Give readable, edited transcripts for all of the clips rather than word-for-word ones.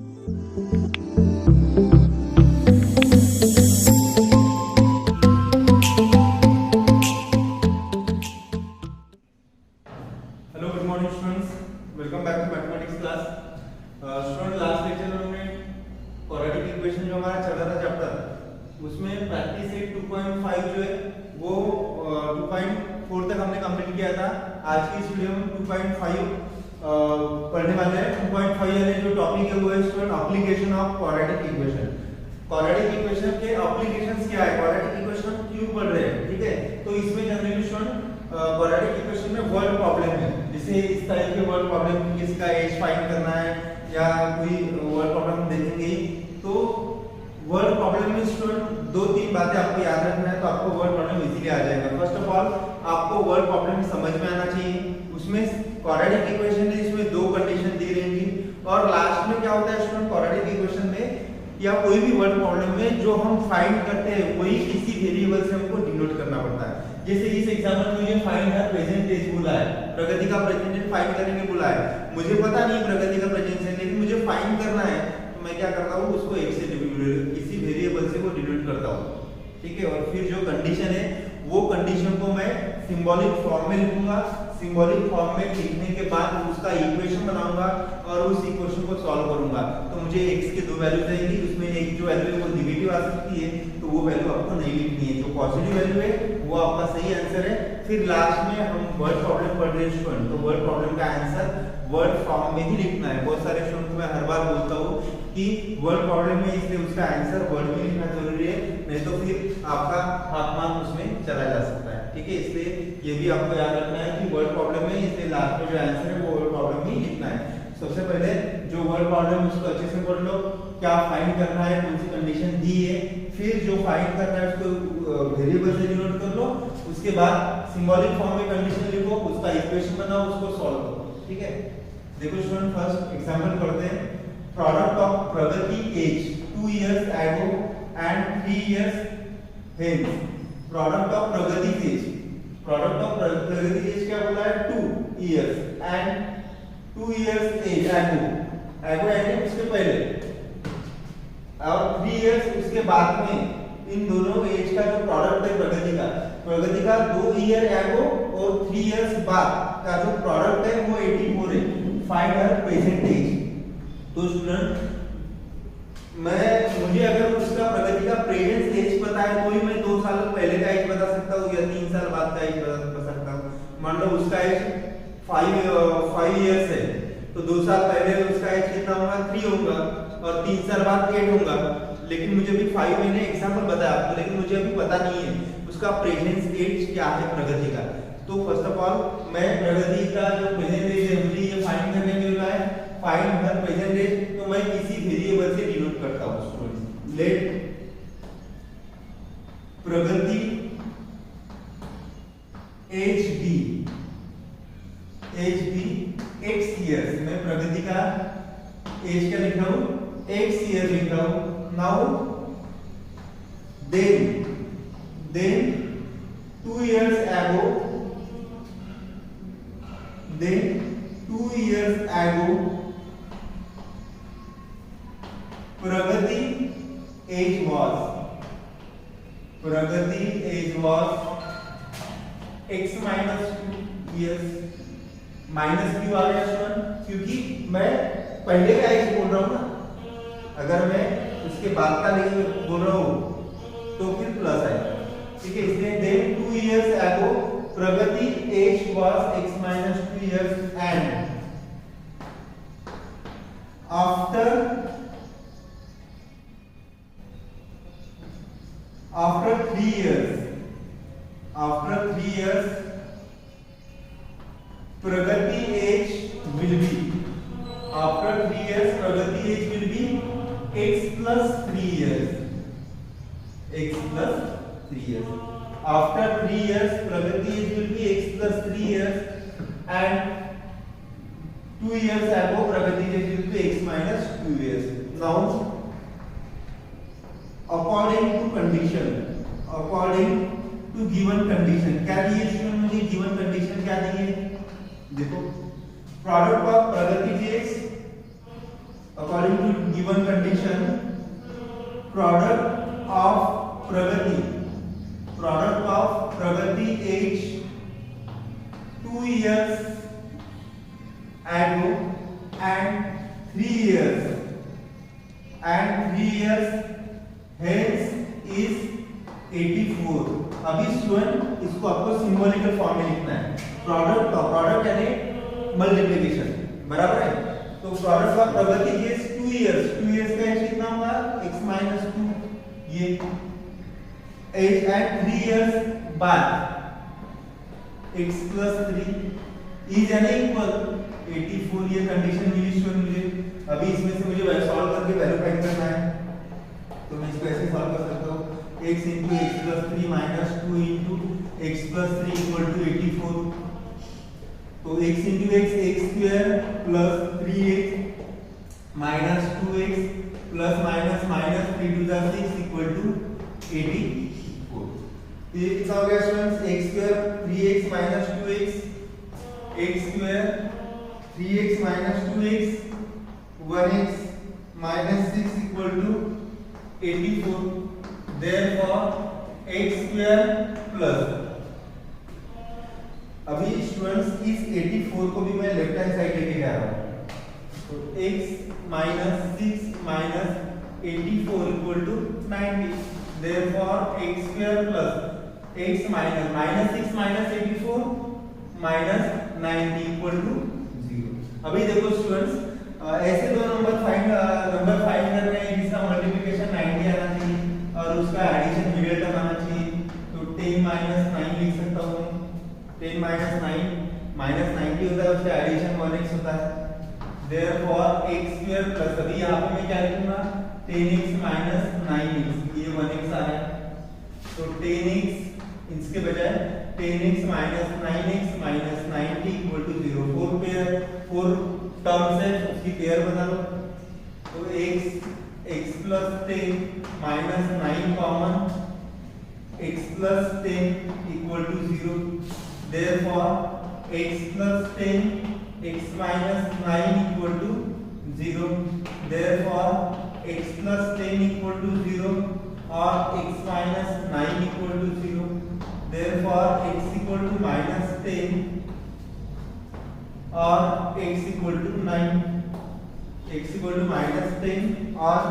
Hello good morning students, welcome back to mathematics class. Student last lecture में हमने quadratic equation जो हमारा चल रहा था चैप्टर, उसमें प्रैक्टिस सेट 2.5 जो है वो 2.4 तक हमने कंप्लीट किया था। आज की इस वीडियो में 2.5 पढ़ने वाले हैं। 2.5 यानी जो टॉपिक है वो है student application of quadratic equation. Quadratic equation के एप्लीकेशंस क्या है, क्वाड्रेटिक इक्वेशन क्यों पढ़ रहे हैं, ठीक है। तो इसमें जनरली स्टूडेंट क्वाड्रेटिक इक्वेशन में वर्ड प्रॉब्लम है, जैसे इस टाइप के वर्ड प्रॉब्लम, किसी का एज फाइंड करना है या कोई वर्ड प्रॉब्लम देखेंगे। तो वर्ड प्रॉब्लम में स्टूडेंट दो तीन बातें आपको याद रखना है, तो आपको वर्ड प्रॉब्लम इजीली आ जाएगा। फर्स्ट ऑफ ऑल आपको वर्ड प्रॉब्लम समझ में आना चाहिए। उसमें क्वाड्रेटिक इक्वेशन है, इसमें दो कंडीशन दी रहेंगी और लास्ट में क्या होता है स्टूडेंट, क्वाड्रेटिक इक्वेशन में या कोई भी वर्ड प्रॉब्लम में जो हम फाइंड करते हैं वही किसी वेरिएबल से हमको डिनोट करना पड़ता है। जैसे इस एग्जांपल में मुझे फाइंड हर प्रेजेंट टेंस बोला है, प्रगति का प्रेजेंट टेंस फाइंड करने के बोला है। मुझे पता नहीं प्रगति का प्रेजेंट टेंस, लेकिन मुझे फाइंड करना है, तो मैं क्या करता हूँ, उसको एक से किसी वेरिएबल से वो डिनोट करता हूँ, ठीक है। और फिर जो कंडीशन है वो कंडीशन को मैं सिंबॉलिक फॉर्म में लिखूंगा। सिंबॉलिक फॉर्म में लिखने के बाद उसका इक्वेशन बनाऊंगा और उस इक्वेशन को सॉल्व करूंगा। तो मुझे x के दो वैल्यू देंगी, उसमें एक जो वैल्यू है वो नेगेटिव आ सकती है, तो वो वैल्यू आपको नहीं लिखनी है। जो पॉजिटिव वैल्यू है वो आपका सही आंसर है। फिर लास्ट में हम वर्ड प्रॉब्लम पढ़ रहे हैं स्टूडेंट, तो वर्ड प्रॉब्लम का आंसर वर्ड फॉर्म में ही लिखना है। बहुत सारे स्टूडेंट को मैं हर बार बोलता हूँ कि वर्ड प्रॉब्लम में इसलिए उसका आंसर वर्ड में लिखना जरूरी है, नहीं तो फिर आपका हाफ मार्क उसमें चला जा सकता है, ठीक है। इसलिए ये भी आपको याद रखना है कि वर्ड प्रॉब्लम में इसलिए लास्ट में जो आंसर है वो वर्ड प्रॉब्लम ही लिखना है। सबसे पहले जो वर्ड प्रॉब्लम उसको अच्छे से पढ़ लो, क्या फाइंड करना है, कौन सी कंडीशन दी है, फिर जो फाइंड करना है उसको वेरिएबल से डिनोट कर लो। उसके बाद सिंबॉलिक फॉर्म में कंडीशन लिखो, उसका इक्वेशन बनाओ, उसको सॉल्व करो, ठीक है। देखो स्टूडेंट फर्स्ट एग्जांपल पढ़ते हैं। Product of Pragati age 2 years ago and 3 years hence। Product of Pragati age, product of Pragati age क्या बोला है, 2 years and 2 years एज एगो, एगो यानी उसके पहले, और 3 years उसके बाद में। इन दोनों एज का जो प्रोडक्ट है प्रगति का 2 year एगो और 3 years बाद का जो प्रोडक्ट है वो 84 है। Find her present age. तो स्टूडेंट मुझे अगर उसका प्रगति का प्रेजेंट एज पता है तो ही मैं 2 साल पहले का एज बता सकता हूँ या 3 साल बाद का एज बता सकता हूँ। मान लो उसका एज 5 years है, तो 2 साल पहले उसका एज कितना होगा, 3 होगा, और 3 साल बाद 8 होगा। लेकिन मुझे भी 5 मैंने एग्जांपल बताया आपको, लेकिन मुझे अभी पता नहीं है उसका प्रेजेंट एज क्या है प्रगति का। तो फर्स्ट ऑफ ऑल मैं प्रगति का जो प्रेजेंट एज है मुझे ये फाइंड करने के लिए है, फाइंड हर प्रेजेंट एज। तो मैं किसी वेरिएबल से डिनोट करता हूं स्टूडेंट। लेट प्रगति एज बी x years। मैं प्रगति का एज क्या लिख रहा हूं, x years लिख रहा हूं। Now then 2 years ago, then 2 years ago Pragati age was x minus 2 years। Minus क्यों आ गया स्टूडेंट, क्योंकि मैं पहले का एज बोल रहा हूं ना, अगर मैं उसके बाद का नहीं बोल रहा हूं तो फिर प्लस आएगा, ठीक है। इसलिए then 2 years ago Pragati age was x minus 2 years and after 3 years Pragati age will be, after 3 years Pragati age will be x plus 3 years, after 3 years Pragati age will be x plus 3 years and 2 years ago Pragati age will be x minus 2 years। now according to given condition, क्या दिए इसमें मुझे given condition क्या दी है, देखो product of Pragati age according to given condition, product of Pragati age 2 years ago and 3 years hence is 84. अभी student इसको आपको सिंबॉलिकल फॉर्म में लिखना है. प्रोडक्ट यानी मल्टीप्लिकेशन, बराबर है. तो product of Pragati is 2 years. 2 years का एज कितना होगा? x - 2 ये एज एंड 3 इयर्स बाद x + 3 इज यानी इक्वल 84. ये कंडीशन मिली स्टूडेंट मुझे. अभी इसमें से मुझे वैल्यू सॉल्व करके वैल्यू फाइंड करना है. तो मैं इसको ऐसे सॉल्व कर सकता हूं. x * x + 3 - 2 * x + 3 = 84. तो x * x x² + 3x - 2x plus minus 3 to the 6 equal to 84. ये कितना हो गया students? x² 3x - 2x x² 3x - 2x 1x - 6 equal to 84. Therefore x² plus, अभी स्टूडेंट्स इस 84 को भी मैं लेफ्ट हैंड साइड लेके जा रहा हूं. तो x - 6 - 84 equal to 90. Therefore x² plus x minus -6 - 84 minus 90 equal to 0. अभी देखो स्टूडेंट्स, ऐसे दो नंबर फाइंड करने हैं जिसका मल्टीप्लिकेशन 90 आना चाहिए और उसका एडिशन मिडिल टर्म आना चाहिए. तो 10 - 9 लिख सकता हूं. 10 - 9 -90 होता है, उसका एडिशन 1x होता है. Therefore x² plus, अभी यहाँ पे मैं क्या लिखूंगा? 10x - 9x, ये 1x आ रहा है. तो 10x इसके बजाय 10x - 9x - 90 equal to 0. 4 terms है, उसकी पेयर बना लो. तो x plus 10 minus 9 common, x plus 10 equal to 0. Therefore x plus 10 x minus 9 equal to 0. Therefore x plus 10 equal to 0 or x minus 9 equal to 0. Therefore x equal to -10 or x equal to 9. x equal to -10 और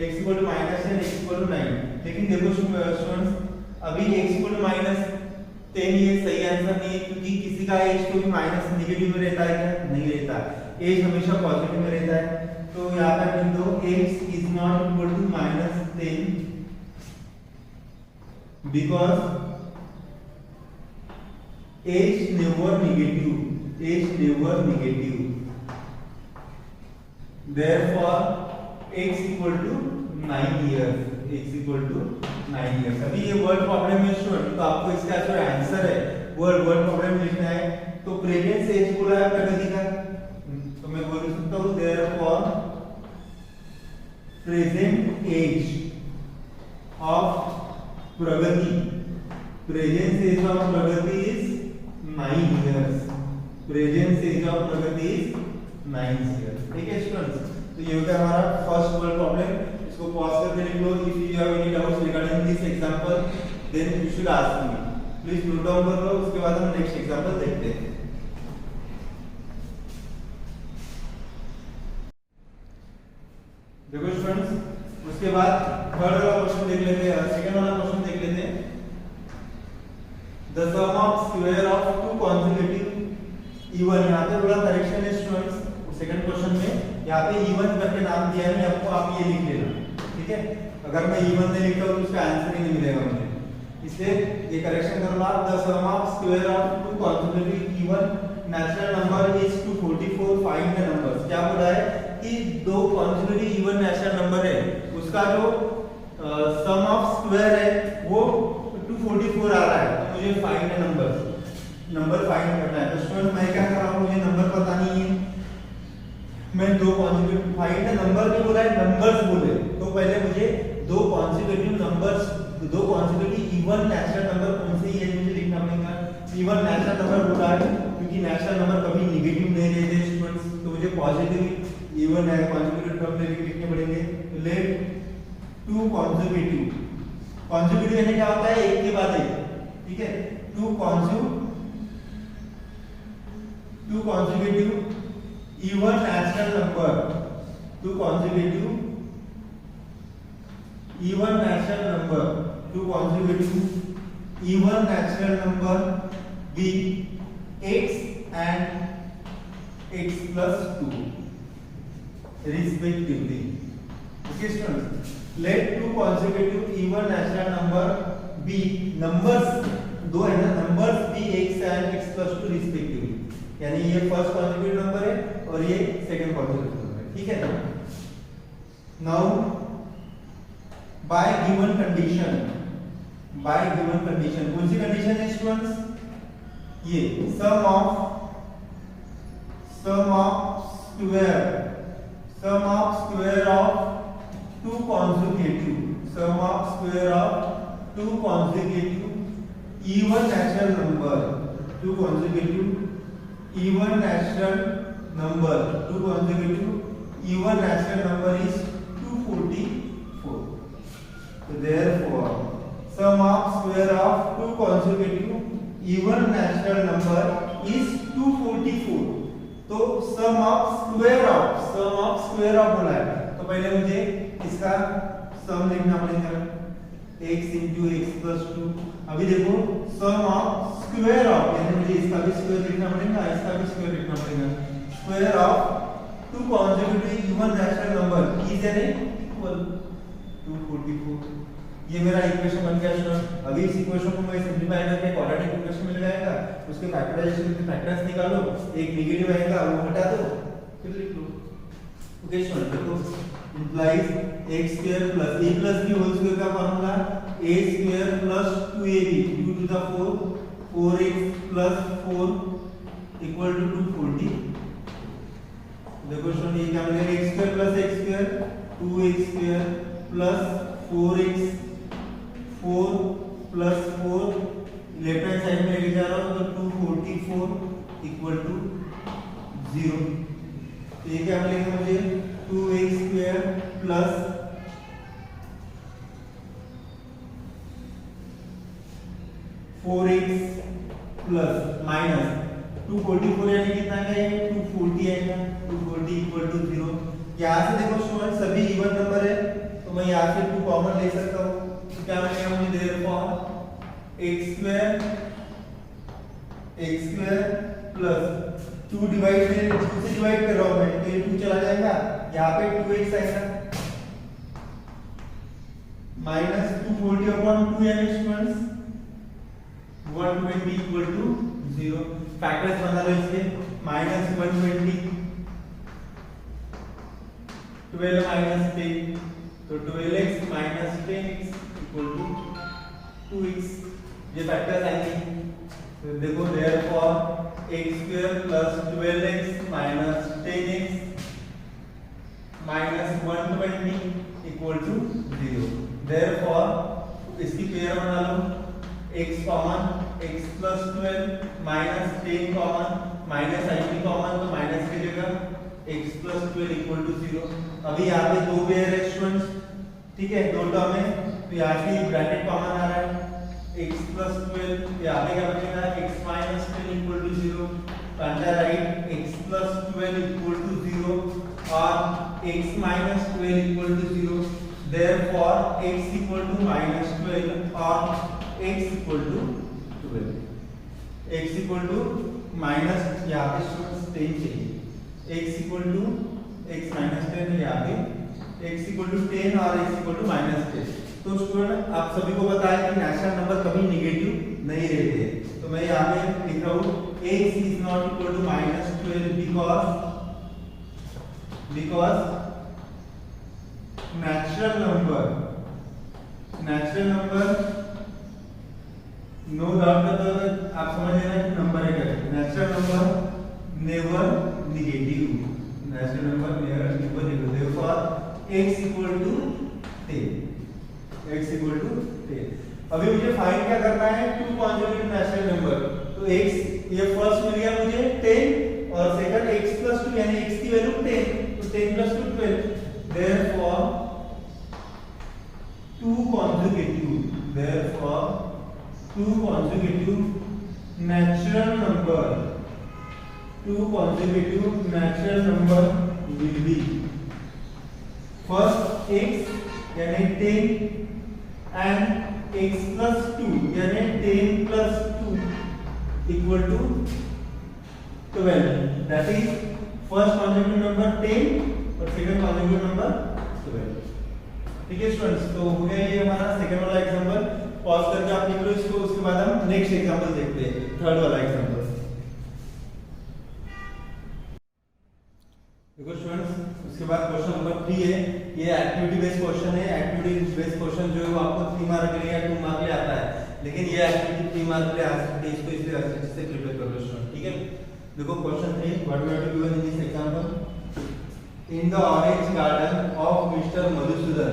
x equal to -10, x equal to 9. लेकिन देखो students, अभी x equal to -10 ये सही answer नहीं है, क्योंकि किसी का एज तो भी माइनस नेगेटिव में रहता है क्या? नहीं रहता. एज हमेशा पॉजिटिव में रहता है. तो यहाँ पर लिख दो x is not equal to -10 because age never negative. Therefore x equal to 9 years. अभी ये वर्ड प्रॉब्लम है स्टूडेंट, तो आपको इसका जो आंसर है वर्ड प्रॉब्लम लिखना है. तो प्रेजेंट एज बोला है प्रगति का, तो मैं बोल सकता हूँ therefore present age of Pragati is 9 years. ठीक है स्टूडेंट्स, तो ये होता है हमारा फर्स्ट वर्ड प्रॉब्लम. इसको पॉज करके लिख लो. If you have any doubts regarding this example then you should ask me. Please note down कर लो, उसके बाद हम नेक्स्ट एग्जांपल देखते हैं. देखो स्टूडेंट्स, उसके बाद थर्ड वाला क्वेश्चन देख लेते हैं. सेकंड वाला क्वेश्चन देख लेते हैं. The sum of square of two consecutive even. यहाँ पे थोड़ा करेक्शन है स्टूडेंट्स. सेकंड क्वेश्चन में यहाँ पे इवन करके नाम दिया है आपको, आप ये लिख लेना. ठीक है, अगर मैं इवन नहीं लिखता हूँ तो उसका आंसर ही नहीं मिलेगा मुझे, इसलिए ये करेक्शन कर लो आप. The sum of square of two consecutive even natural number is 244. Find the numbers. क्या बोला है कि दो कॉन्सेक्यूटिव इवन नेचुरल नंबर है, उसका जो सम ऑफ स्क्वायर है वो 244 आ रहा है. तो मुझे फाइंड द नंबर फाइंड करना है. तो स्टूडेंट मैं क्या कर रहा हूँ, मुझे नंबर पता नहीं है, मैं दो कॉन्सेक्यूटिव फाइंड द नंबर भी बोला है, नंबर्स बोले. तो पहले मुझे दो कॉन्सेक्यूटिव इवन नेचुरल नंबर कौन से है मुझे लिखना पड़ेगा. इवन नेचुरल नंबर बोला है क्योंकि नेचुरल नंबर कभी नेगेटिव नहीं रहते स्टूडेंट्स, तो मुझे पॉजिटिव इवन है कॉन्जुगेटिव टर्म में लिखने पड़ेंगे। लेट टू कॉन्जुगेटिव, कॉन्जुगेटिव यानी क्या होता है एक के बाद एक, ठीक है। Two conjugative even natural number, two conjugative even natural number, two conjugative even natural number be x and x plus 2 respectively. Okay students, let two consecutive even natural number be, numbers दो है ना, numbers be x and x plus 2 respectively, यानी ये first consecutive number है और ये second consecutive number है, ठीक है। now by given condition, कौन सी कंडीशन है स्टूडेंट्स, ये sum of square of two consecutive even natural number, even natural number is 244. So therefore sum of square of two consecutive even natural number is 244. तो sum of square of बोला है, तो पहले मुझे इसका सम लिखना पड़ेगा x into x plus 2। अभी देखो sum of square of, यानी मुझे इसका भी स्क्वायर लिखना पड़ेगा, इसका भी स्क्वायर लिखना पड़ेगा। square of two consecutive even natural number is an equal 244। ये मेरा इक्वेशन बन गया स्टूडेंट। अभी इस इक्वेशन को मैं सिंपलीफाई करके क्वाड्रेटिक इक्वेशन मिल जाएगा, उसके फैक्टराइजेशन के फैक्टर्स निकालो, एक नेगेटिव आएगा वो हटा दो, फिर लिख लो। ओके स्टूडेंट, देखो implies x square plus a plus b whole square का formula a square plus 2ab due to the 4x plus 4 equal to 240। देखो स्टूडेंट ये क्या मिलेगा, x square plus x square 2x square plus 4x 4 plus 4 left hand side में लेके जा रहा हूं तो 244 इक्वल टू 0। तो ये क्या मिलेगा मुझे, 2x square plus 4x plus minus 244 यानी कितना आएगा, 240 आएगा, 240 इक्वल टू 0। यहाँ से देखो स्टूडेंट सभी इवन नंबर है, तो मैं यहाँ से 2 कॉमन ले सकता हूँ, तो क्या मिलेगा मुझे, therefore x square plus 2 divide से 2 से डिवाइड कर रहा हूँ मैं, तो ये 2 चला जाएगा, यहाँ पे 2x आएगा माइनस 240 अपॉन 2 यानी स्टूडेंट्स 120 इक्वल टू 0। फैक्टर्स बना लो इसके, माइनस 120 12 माइनस 10, तो 12x minus 10x equal to 2x, ये फैक्टर्स आएंगे। तो देखो therefore x square plus 12x minus 10x minus 120 equal to 0। Therefore इसकी पेयर बना लो, x common x plus 12 minus 10 common minus आएगी कॉमन, तो माइनस की जगह x प्लस 12 इक्वल टू 0। अभी यहाँ पे दो पेयर है स्टूडेंट्स, ठीक है, दो टर्म है, तो यहाँ से ब्रैकेट कॉमन आ रहा है, x प्लस 12 यहाँ पे क्या बचेगा, x minus 10 equal to 0, under write x plus 12 equal to 0 और x minus 12 equal to 0। Therefore x equal to minus 12 और x equal to 12, x equal to minus यहाँ पे स्टूडेंट्स 10 चाहिए, x equal to x minus 10 यहाँ पे x equal to 10 और x equal to minus 10। तो student आप सभी को पता है कि नेचुरल नंबर कभी नेगेटिव नहीं रहते, तो मैं यहाँ पे लिख रहा हूँ x is not equal to minus 12 because natural number no doubt, तो आप समझ लेना कि नंबर है क्या, natural number never negative, therefore x equal to 10, x equal to 10। अभी मुझे फाइंड क्या करना है, टू कॉन्जुगेटिव नेचुरल नंबर, तो x ये फर्स्ट मिल गया मुझे 10 और सेकंड x plus 2 यानी x की वैल्यू 10, तो 10 two consecutive natural number will be first x यानी 10 and x plus 2 यानी 10 plus 2 equal to 12. That is first consecutive number 10 और second consecutive number 12. ठीक है स्टूडेंट्स, तो हो गया ये हमारा सेकंड वाला एग्जांपल. पॉज करके आप लिख लो इसको, उसके बाद हम नेक्स्ट एग्जांपल देखते हैं, थर्ड वाला एग्जांपल. देखो स्टूडेंट्स, उसके बाद क्वेश्चन नंबर 3 है. ये एक्टिविटी बेस्ड क्वेश्चन है. एक्टिविटी बेस्ड क्वेश्चन जो है वो आपको 3 मार्क के लिए या 2 मार्क के लिए आता है, लेकिन ये एक्टिविटी 3 मार्क के लिए आ सकती है. इसको इसलिए अच्छे से प्रिपेयर कर लो स्टूडेंट. ठीक है, देखो question 3, what we have to given in this example. In the orange garden of mister Madhusudan.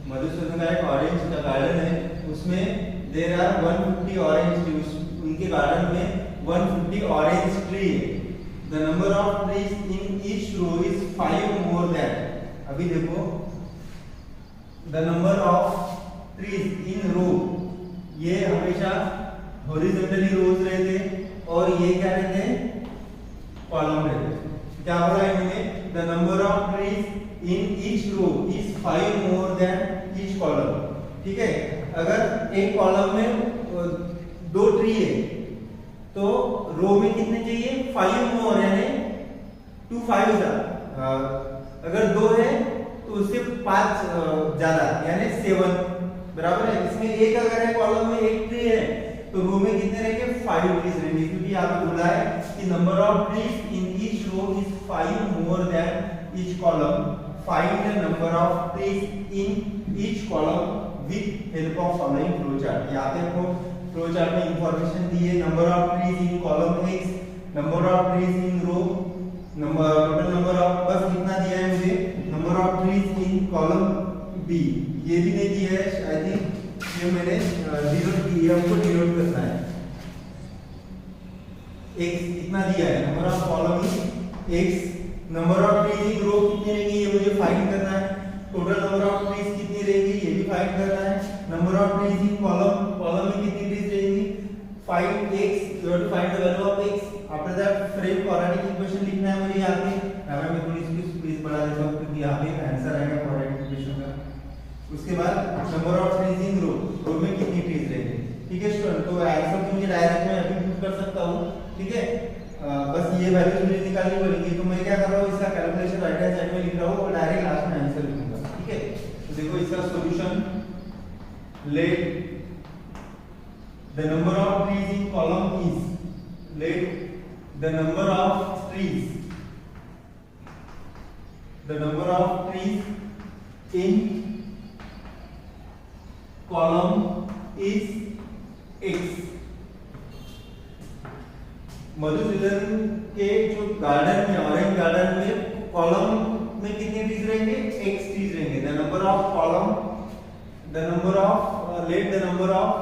Madhusudan का एक ऑरेंज का गार्डन है, उसमें देयर आर 150 ऑरेंज ट्रीज. उनके गार्डन में 150 ऑरेंज ट्री है. The number of trees in each row is 5 more than. अभी देखो, the number of trees in row, ये हमेशा हॉरिजॉन्टली रोज रहते और ये क्या रहते हैं, कॉलम रहते. क्या बोला है इन्होंने, the number of trees in each row is 5 more than each column. ठीक है, अगर एक कॉलम में 2 ट्री है तो रो में कितने चाहिए, 5 मोर यानी 2 5 अगर 2 है तो उससे 5 ज्यादा यानी 7 बराबर है. इसमें एक अगर है कॉलम में एक ट्री है तो रो में कितने रहेंगे, 5 ट्रीज रहेंगे, क्योंकि यहाँ पे बोला है कि number of trees in each row is 5 more than each column. Find the number of trees in each column with help of following flow chart. यहाँ पे आपको फ्लो चार्ट में इंफॉर्मेशन दी है. Number of trees in column x, number of trees in row, number total number of, बस कितना दिया है मुझे, number of trees in column b. ये भी नहीं दिया है, आई थिंक ये मैंने डिनोट किया, हमको डिनोट करना है. x इतना दिया है, number of column is x, number of trees in row कितनी रहेंगी ये मुझे फाइंड करना है. टोटल नंबर ऑफ ट्रीज कितनी रहेंगी ये भी फाइंड करना है. Number of trees in column, column में कितनी ट्रीज रहेंगी, 5x. You have to find the value of x. After that frame quadratic equation लिखना है मुझे. यहाँ पे मैं थोड़ी सी स्पेस बढ़ा देता हूँ क्योंकि यहाँ पे आंसर आएगा क्वाड्रेटिक इक्वेशन का. उसके बाद नंबर ऑफ ट्रीज इन रो, रो में कितनी ट्रीज रहेंगी. ठीक है स्टूडेंट, तो आंसर तो मुझे डायरेक्ट मैं अभी पुट कर सकता हूँ. ठीक है, बस ये वैल्यू मुझे निकालनी पड़ेगी. तो मैं क्या कर रहा हूँ, इसका कैलकुलेशन राइट हैंड साइड में लिख रहा हूँ और डायरेक्ट लास्ट में आंसर लिखूंगा. ठीक है, तो देखो इसका solution, let the number of trees in column is, let the number of trees, the number of trees in column is x. Madhusudan के जो गार्डन में, ऑरेंज गार्डन में कॉलम में कितने ट्रीज रहेंगे, x ट्रीज रहेंगे. The number of column, the number of, let the number of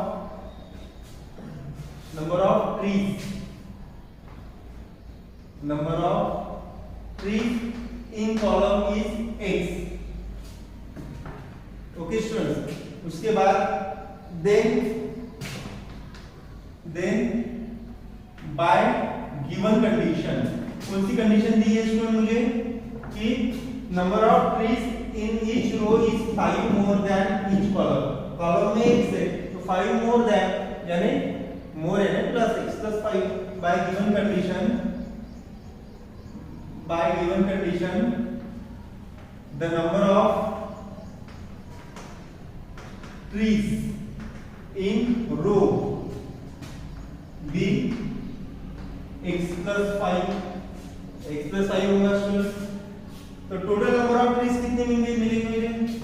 trees, number of trees in column is x. Okay students, उसके बाद देन बाय गिवन कंडीशन, कौन सी condition दी है स्टूडेंट मुझे, कि number of trees in each row is 5 more than each column. Column में x है तो 5 मोर देन यानी मोर है plus x plus 5. By given condition the number of trees in row be x plus 5 होगा student. तो total number of trees कितने मिलेंगे,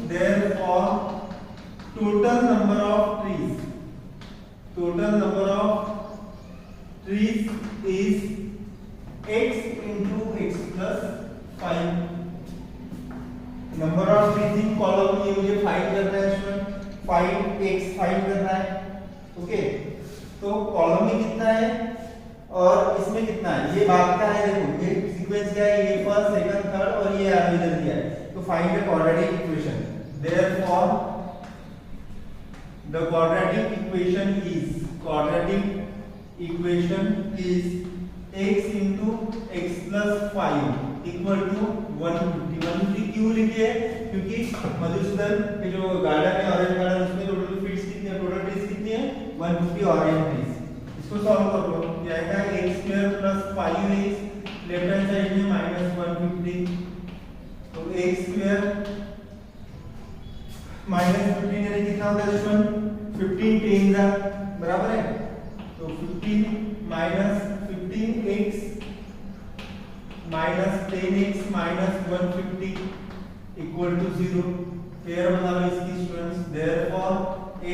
therefore total number of trees is x into x plus 5. Number of trees in column ये मुझे find करना है student, 5x find करना है. ओके, तो कॉलम में कितना है और इसमें कितना है, ये भागता है. देखो ये सीक्वेंस क्या है, ये फर्स्ट सेकंड थर्ड और ये इधर दिया है. तो find the quadratic equation. Therefore the quadratic equation is x into x plus 5 equal to 150। 150 क्यों लिखे है? क्योंकि मधुसूदन के जो गार्डन है ऑरेंज गार्डन, उसमें टोटल फीट्स कितनी है, टोटल ट्रीज कितनी है 150 ऑरेंज ट्रीज। इसको सॉल्व कर लो, ये आएगा x square plus 5x, left hand side में माइनस 150, तो x स्क्वायर माइनस 15 यानी कितना होता है दुश्मन 15 टेन जा बराबर है, तो 15 minus 15x minus 10x minus 150 equal to 0। Pair बना लो इसकी students, therefore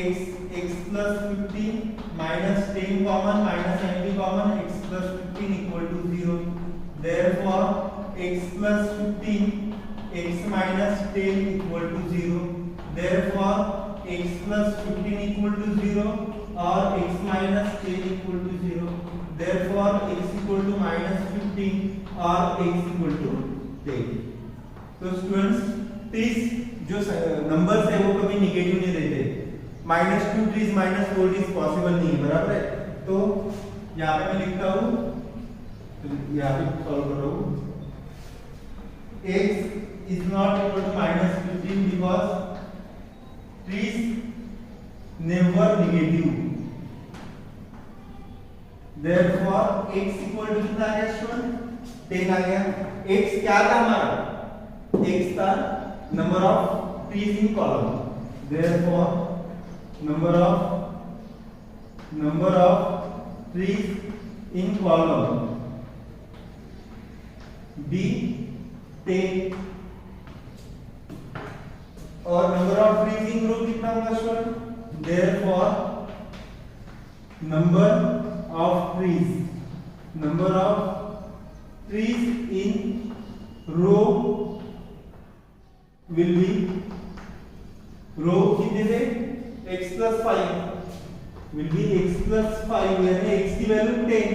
x plus 15 minus 10 common minus 90 common, x plus 15 equal to 0। Therefore x plus 15 x minus 10 equal to 0। Therefore x plus 15 equal to 0 और x minus 10 equal to 0। Therefore x equal to minus 15 और x equal to 10। तो students trees जो numbers है वो कभी negative नहीं रहते, -2 trees -4 trees possible नहीं है, बराबर है। तो यहाँ पे मैं लिखता हूँ, तो यहाँ पे सॉल्व कर रहा हूँ, x is not equal to -15 because trees never negative. Therefore x equal to कितना आ गया स्टूडेंट 10 आ गया। x क्या था हमारा, x था number of trees in column, therefore number of trees in column b 10 और number of trees in row कितना होगा student, therefore number of trees in row will be रो कितने थे x plus 5 will be x plus 5 यानी x की value 10,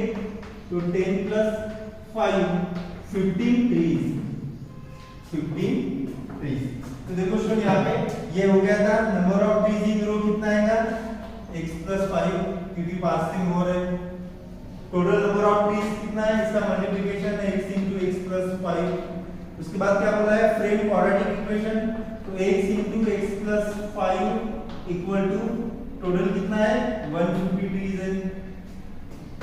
तो 10 plus 5 15 trees। तो देखो स्टूडेंट यहाँ पे ये हो गया था नंबर ऑफ ट्रीज इन रो कितना आएगा x plus 5 क्योंकि पास से मोर है। टोटल नंबर ऑफ ट्रीज कितना है, इसका मल्टीप्लिकेशन है x into x plus 5। उसके बाद क्या बोला है फ्रेम क्वाड्रेटिक इक्वेशन, तो x into x plus 5 equal to total कितना है 150 ट्रीज है।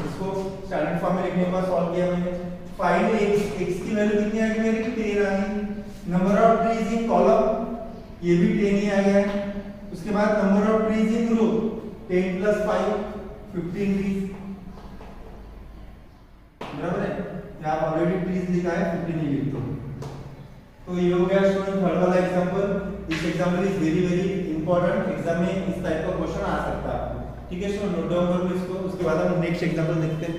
इसको स्टैंडर्ड फॉर्म में लिखने के बाद सॉल्व किया मैंने, फाइंड x की वैल्यू कितनी आ गई मेरी 10 आ गई। Number of trees in column ये भी 10 ही आ गया। उसके बाद number of trees in row 10 plus 5 15 trees, बराबर है। यहाँ ऑलरेडी ट्रीज लिखा है 15 ही लिख दो। तो ये हो गया स्टूडेंट थर्ड वाला एग्जांपल। इस example is very very important, exam में इस टाइप का क्वेश्चन आ सकता है आपको, ठीक है स्टूडेंट, नोट डाउन कर लो इसको। उसके बाद हम नेक्स्ट एग्जांपल देखते हैं।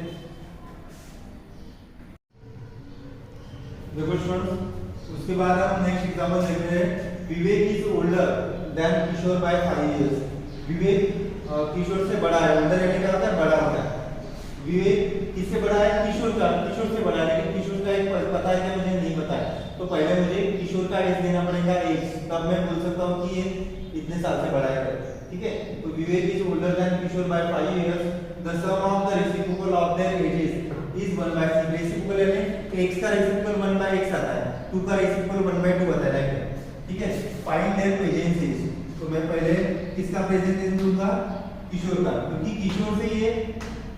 देखो स्टूडेंट उसके बाद हम नेक्स्ट एग्जांपल देख रहे हैं। Vivek is older than Kishore by 5 years. Vivek Kishore से बड़ा है, ओल्डर यानी क्या होता है बड़ा होता है। विवेक किससे बड़ा है, किशोर से बड़ा है, लेकिन किशोर का एक पता है कि मुझे नहीं पता है, तो पहले मुझे किशोर का एज देना पड़ेगा 1, तब मैं बोल सकता हूँ कि ये इतने साल से बड़ा है, ठीक है। तो Vivek is older than Kishore by 5 years. The sum of the reciprocal of their ages is 1/6। Reciprocal यानी x का रेसिप्रोकल 1/x आता है, 2 का रेसिप्रोकल 1/2 आता है, ठीक है। फाइंड देयर प्रेजेंस, तो मैं पहले किसका प्रेजेंस दूंगा, किशोर का, क्योंकि किशोर से ये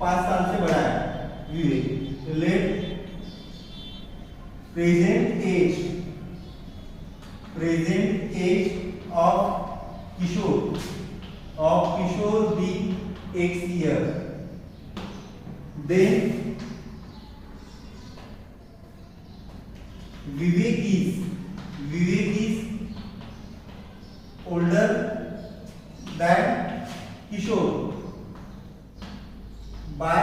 5 साल से बड़ा है Vivek. Let present age of Kishore be x year, then Vivek is older than Kishore by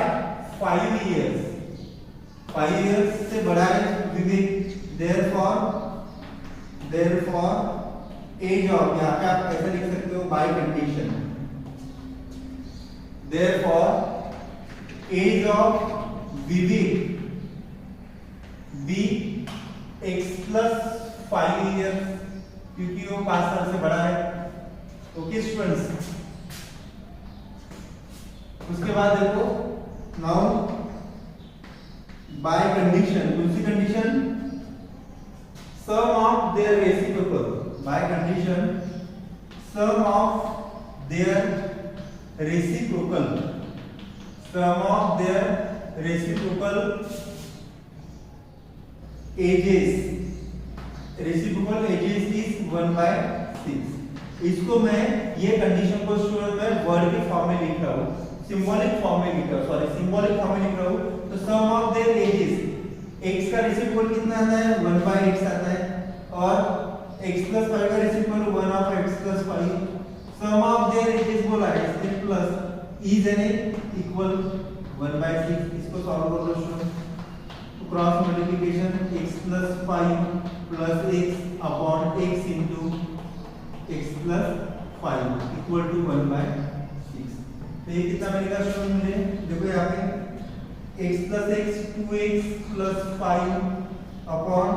5 years। 5 years से बड़ा है विवेक। therefore एज ऑफ, यहाँ पे आप ऐसा लिख सकते हो by condition, therefore age of Vivek be x plus 5 years, क्योंकि वो 5 साल से बड़ा है। ओके स्टूडेंट्स, उसके बाद देखो नाउ बाय कंडीशन, कौन सी condition, sum of their reciprocal, by condition sum of their reciprocal, sum of their reciprocal ages, reciprocal ages is 1/6। इसको मैं ये कंडीशन को स्टूडेंट मैं वर्ड के फॉर्म में लिख रहा हूँ, सिंबॉलिक फॉर्म में लिख रहा हूँ, सॉरी सिंबॉलिक फॉर्म में लिख रहा हूँ। तो सम ऑफ देयर एजेस, x का रेसिप्रोकल कितना आता है 1/x आता है, और x + 5 का रेसिप्रोकल 1 ऑफ x + 5। Sum of their ages बोला है इसलिए प्लस इज एन इक्वल 1/6। इसको सॉल्व कर लो स्टूडेंट, तो cross multiplication x + 5 + x upon x into x + 5 equal to 1/6। तो ये कितना मिलेगा स्टूडेंट मुझे, देखो यहाँ पे x + x 2x + 5 upon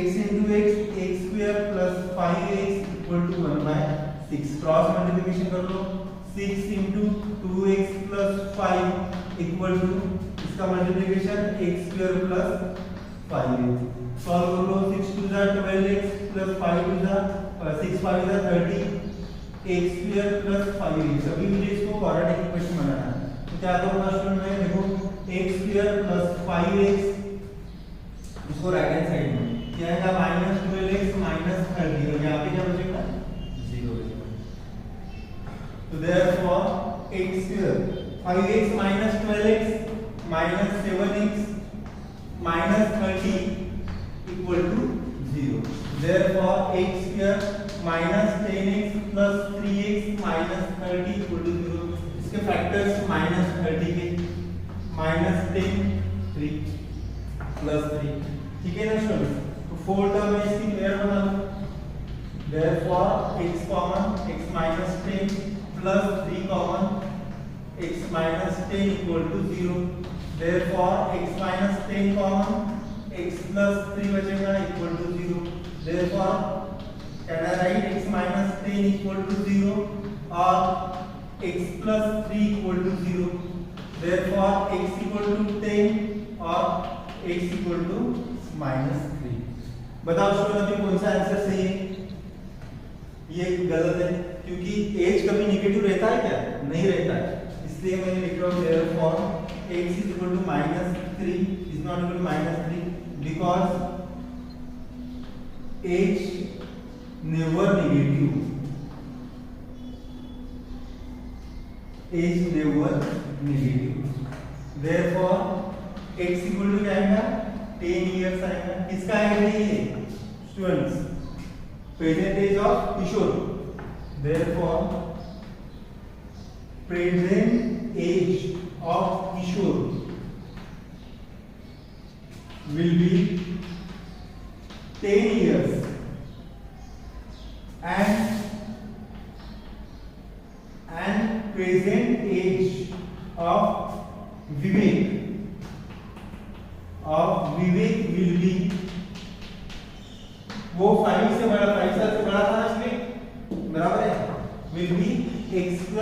x into x x² + 5x equal to 1/6। Cross multiplication कर लो, 6 into 2x + 5 इक्वल टू इसका मल्टीप्लिकेशन x² + 5x। सॉल्व कर लो, 6 2 जा 12x + 5 2 जा 6 5 जा 30 x² + 5x। अभी मुझे इसको क्वाड्रेटिक इक्वेशन बनाना है, तो क्या करूंगा स्टूडेंट मैं, देखो x² + 5x, इसको राइट हैंड साइड में क्या आएगा -12x - 30, और यहाँ पे क्या बचेगा 0 बचेगा। तो therefore x² 5x - 12x - 7x - 30 equal to 0। Therefore x² - 10x + 3x - 30 equal to 0। इसके फैक्टर्स -30 के -10 3 + 3, ठीक है ना स्टूडेंट। तो 4 टर्म में इसकी पेयर बना लो, Therefore x common x - 10 + 3 common x - 10 equal to 0। Therefore x - 10 common x + 3 बचेगा equal to 0। Therefore can I write x - 10 equal to 0 और x + 3 equal to 0। Therefore x equal to 10 और x equal to -3। बताओ student अभी कौन सा answer सही है? ये गलत है, क्योंकि एज कभी नेगेटिव रहता है क्या? नहीं रहता है, इसलिए मैंने लिख रहा हूँ therefore x is equal to -3 is not equal to -3 because age never negative, age never negative, therefore x equal to क्या आएगा 10 years आएगा। किसका आएगा ये students? Present age of Kishore, therefore present age of Kishore will be 10 years and present age of Vivek will be, वो 5 से बड़ा 5 साल से बड़ा था ना इसलिए बराबर है, will be x +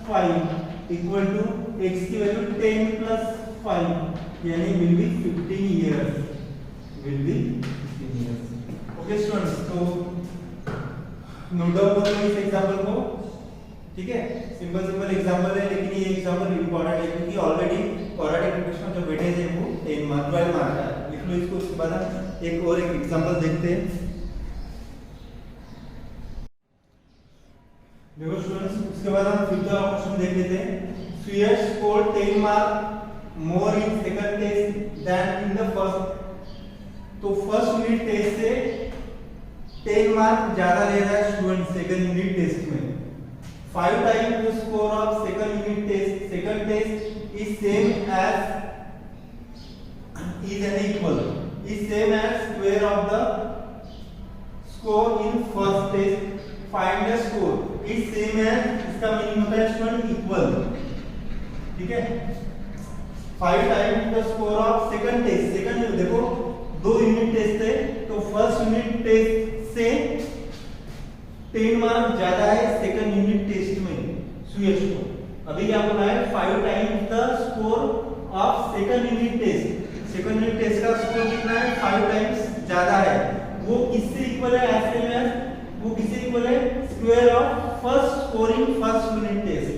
5 equal to x की वैल्यू 10 + 5 यानी will be 15 years, will be 15 years। Okay students, तो नोट डाउन करो इस एग्जांपल को, ठीक है। सिंपल एग्जांपल है, लेकिन ये एग्जांपल इंपॉर्टेंट है क्योंकि ऑलरेडी क्वाड्रेटिक इक्वेशन जो वेटेज है वो 10 मार्क 12 मार्क का है। लिख लो इसको, उसके बाद एक और एक एग्जांपल देखते हैं। देखो स्टूडेंट्स, उसके बाद हम फिफ्थ वाला क्वेश्चन देख लेते हैं। Suyash scored 10 mark more in second test than in the first। तो फर्स्ट यूनिट टेस्ट से 10 मार्क ज्यादा ले रहा है स्टूडेंट सेकंड यूनिट टेस्ट में। 5 times the score of second unit test, second test is same as is an equal is same as square of the score in first test। Find the score is same as, इसका meaning होता है student equal, ठीक है। 5 times the score of second test, second देखो 2 unit test है तो first unit test से 10 mark ज्यादा है सेकंड यूनिट टेस्ट में सुयश को। अभी क्या बोला है 5 times the score of second unit test, second unit test का स्कोर कितना है 5 टाइम्स ज्यादा है, वो किससे इक्वल है एज सेम एज, वो किससे इक्वल है square of first score in first unit test.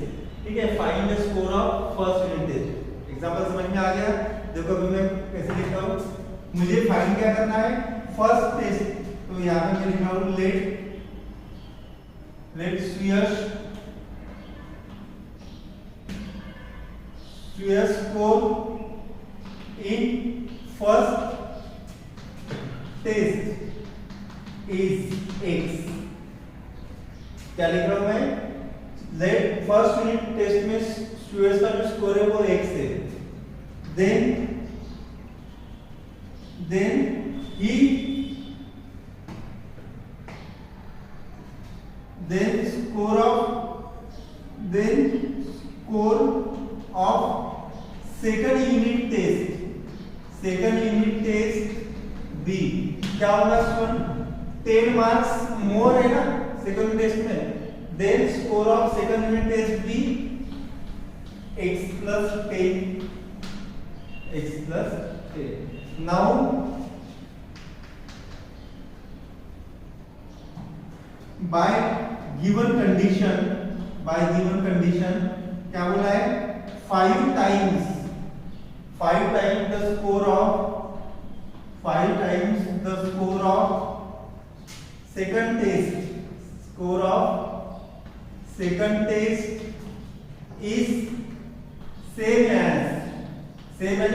ठीक है, find the score of first unit test. Example समझ में आ गया? देखो अभी मैं कैसे लिखता हूं, मुझे फाइंड क्या करना है फर्स्ट टेस्ट, तो यहां पे मैं लिख रहा हूं late Suyas score in first test is x। क्या लिख रहा हूं मैं, लेट फर्स्ट यूनिट टेस्ट में Suyas का जो स्कोर है वो x है, then score of second unit test B क्या होगा स्टूडेंट, 10 मार्क्स मोर है ना सेकंड टेस्ट में, then score of second unit test B x plus 10। Now by given condition क्या बोला है 5 times the score of second test is same as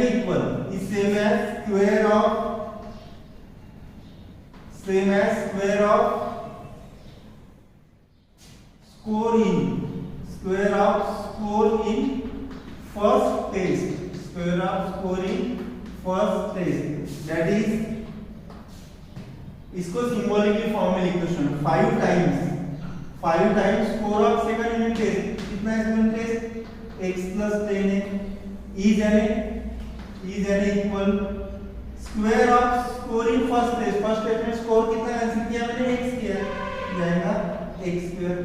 equal is same as square of score in first test, that is इसको symbolically form में लिख दो student, 5 times score of second unit test, कितना है second test x plus 10 है, is an equal square of score in first test में score कितना answer किया मैंने x किया, जाएगा x स्क्वायर।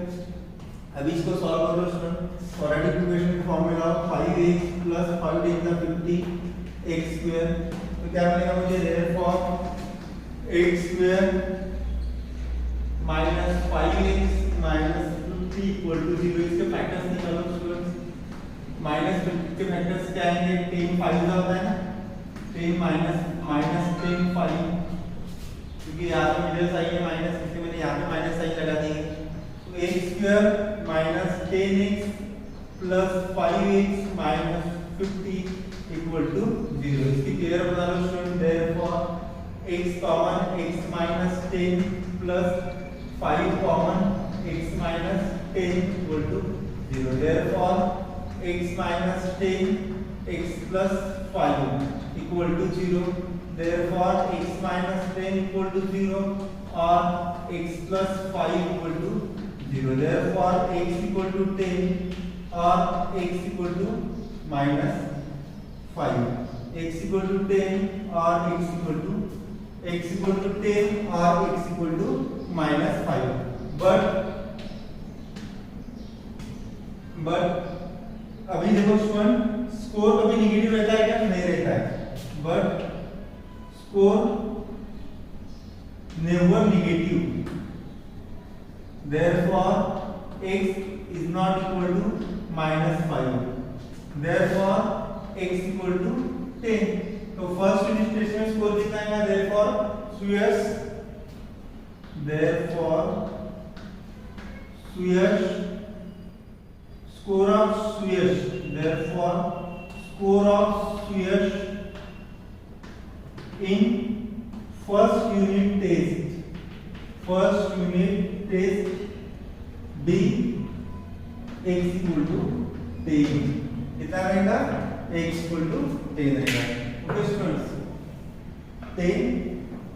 अभी इसको सॉल्व कर लो स्टूडेंट, क्वाड्रेटिक इक्वेशन का formula 5x plus 5 times 50 x square, तो क्या बनेगा मुझे therefore x square minus 5x minus 50 equal to 0। इसके फैक्टर्स निकालो स्टूडेंट्स, माइनस 50 के फैक्टर्स क्या आएंगे, 10 5 होता है ना, 10 minus 10 5, क्योंकि यहाँ पे मिडिल साइन है माइनस, इसलिए मैंने यहाँ पे माइनस साइन लगा दी है, तो x square minus 10x plus 5x minus 50 equal to 0। इसकी क्लियर बता लो student, therefore x common x minus 10 plus 5 common x minus 10 equal to 0। therefore x minus 10 x plus 5 equal to 0। therefore x minus 10 equal to 0 or x plus 5 equal to 0। therefore x equal to 10 or x equal to minus 5, x equal to 10 or x equal to 10 or x equal to minus 5। but अभी देखो student, score कभी negative रहता है क्या, नहीं रहता है, but score never negative, therefore x is not equal to minus 5, therefore x equal to 10। तो फर्स्ट यूनिट टेस्ट में स्कोर कितना आएगा, therefore score of Suyas in first unit test B x equal to 10। कितना रहेगा, x equal to 10 रहेगा। Okay students, 10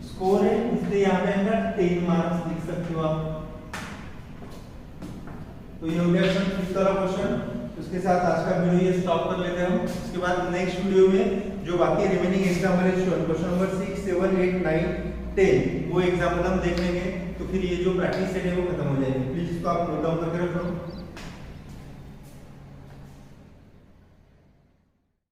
score है इसलिए यहाँ पे आएगा 10 मार्क्स लिख सकते हो आप। तो ये हो गया फिफ्थ वाला क्वेश्चन। उसके साथ आज का वीडियो ये स्टॉप कर लेते हैं हम। उसके बाद नेक्स्ट वीडियो में जो बाकी रिमेनिंग एग्जाम्पल है क्वेश्चन नंबर 6 7 8 9 10 वो एग्जाम्पल हम देख लेंगे, तो फिर ये जो प्रैक्टिस सेट है वो खत्म हो जाएगी। प्लीज इसको आप नोट डाउन करके रखो।